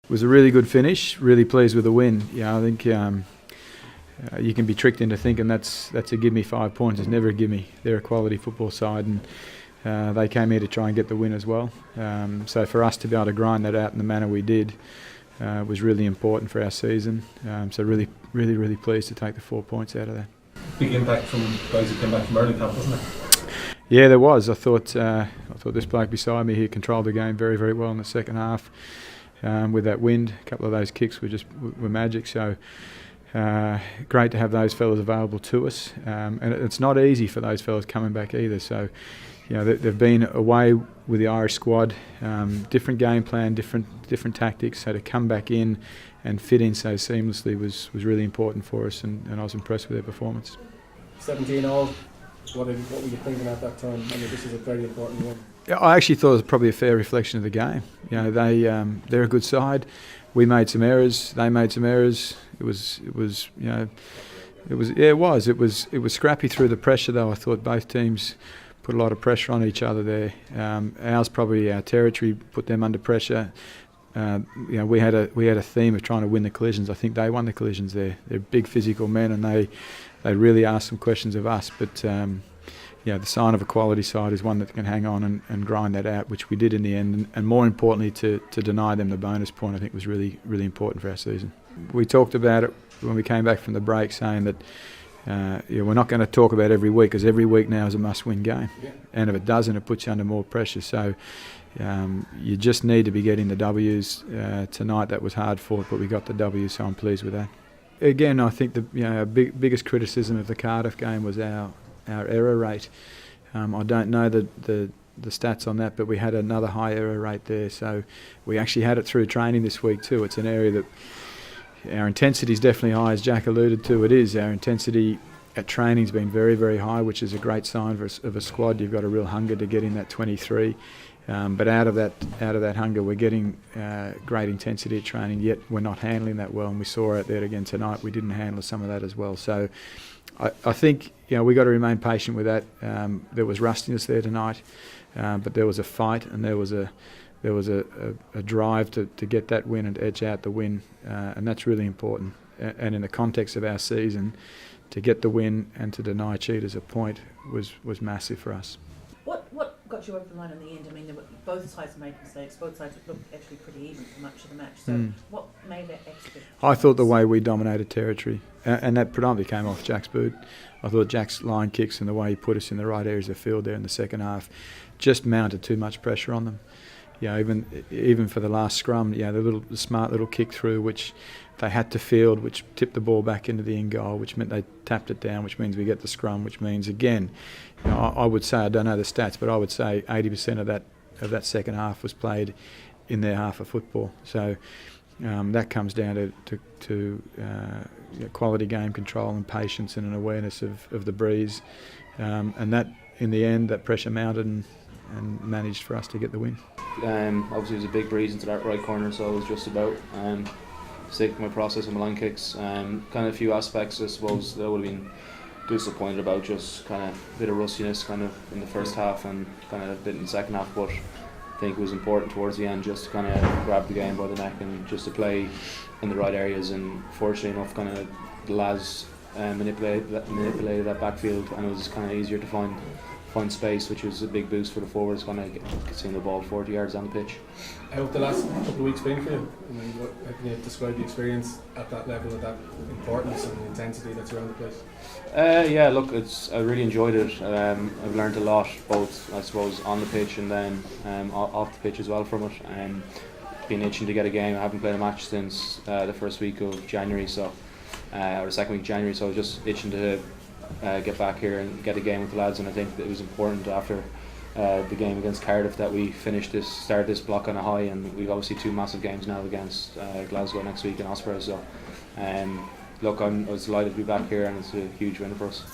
It was a really good finish. Really pleased with the win. I think you can be tricked into thinking that's a give me 5 points. It's never a give me. They're a quality football side, and they came here to try and get the win as well. So for us to be able to grind that out in the manner we did was really important for our season. So really pleased to take the 4 points out of that. Big impact from guys who came back from Ireland camp, wasn't it? Yeah, there was. I thought this bloke beside me here controlled the game very well in the second half. With that wind, a couple of those kicks were magic. So great to have those fellas available to us. And it's not easy for those fellas coming back either. So they've been away with the Irish squad, different game plan, different tactics. So to come back in and fit in so seamlessly was really important for us, and I was impressed with their performance. 17 all. What were you thinking at that time? I mean, this is a very important one. I actually thought it was probably a fair reflection of the game. They're a good side. We made some errors. They made some errors. It was scrappy through the pressure though. I thought both teams put a lot of pressure on each other there. Ours probably, our territory, put them under pressure. We had a theme of trying to win the collisions. I think they won the collisions there. They're big physical men, and they really asked some questions of us. But the sign of a quality side is one that can hang on and grind that out, which we did in the end. And more importantly, to deny them the bonus point, I think was really important for our season. We talked about it when we came back from the break, saying that we're not going to talk about every week, because every week now is a must-win game. Yeah. And if it doesn't, it puts you under more pressure. So you just need to be getting the W's. Tonight that was hard fought, but we got the W, so I'm pleased with that. Again, I think our biggest criticism of the Cardiff game was our error rate. I don't know the stats on that, but we had another high error rate there. So we actually had it through training this week too. It's an area that our intensity is definitely high, as Jack alluded to. It is. Our intensity at training has been very high, which is a great sign of a squad. You've got a real hunger to get in that 23. But out of that hunger, we're getting great intensity at training, yet we're not handling that well. And we saw out there again tonight, we didn't handle some of that as well. So I think we got to remain patient with that. There was rustiness there tonight, but there was a fight, and there was a drive to get that win and to edge out the win, and that's really important. And in the context of our season, to get the win and to deny Cheetahs a point was massive for us. What got you over the line in the end? I mean, both sides made mistakes. Both sides looked actually pretty even for much of the match. So what made that extra? I thought the way we dominated territory, and that predominantly came off Jack's boot. I thought Jack's line kicks and the way he put us in the right areas of the field there in the second half just mounted too much pressure on them. Even for the last scrum, the smart little kick through, which they had to field, which tipped the ball back into the in goal, which meant they tapped it down, which means we get the scrum, which means again, I would say, I don't know the stats, but I would say 80% of that second half was played in their half of football. So that comes down to quality game control and patience and an awareness of the breeze, and that in the end that pressure mounted and managed for us to get the win. Obviously it was a big breeze into that right corner, so I was just about sticking my process and my line kicks. Kind of a few aspects I suppose that I would have been disappointed about, just kind of a bit of rustiness kind of in the first half and kind of a bit in the second half, but I think it was important towards the end just to kind of grab the game by the neck and just to play in the right areas, and fortunately enough kind of the lads manipulated that backfield, and it was kind of easier to find space, which was a big boost for the forwards, kind of seeing the ball 40 yards down the pitch. How have the last couple of weeks been for you? I mean, how can you describe the experience at that level, of that importance and intensity that's around the place? Look, I really enjoyed it. I've learned a lot, both I suppose on the pitch and then off the pitch as well from it. Been itching to get a game. I haven't played a match since the first week of January, or the second week of January, so I was just itching to get back here and get a game with the lads, and I think that it was important after the game against Cardiff that we started this block on a high, and we've obviously two massive games now against Glasgow next week and Ospreys. So I was delighted to be back here, and it's a huge win for us.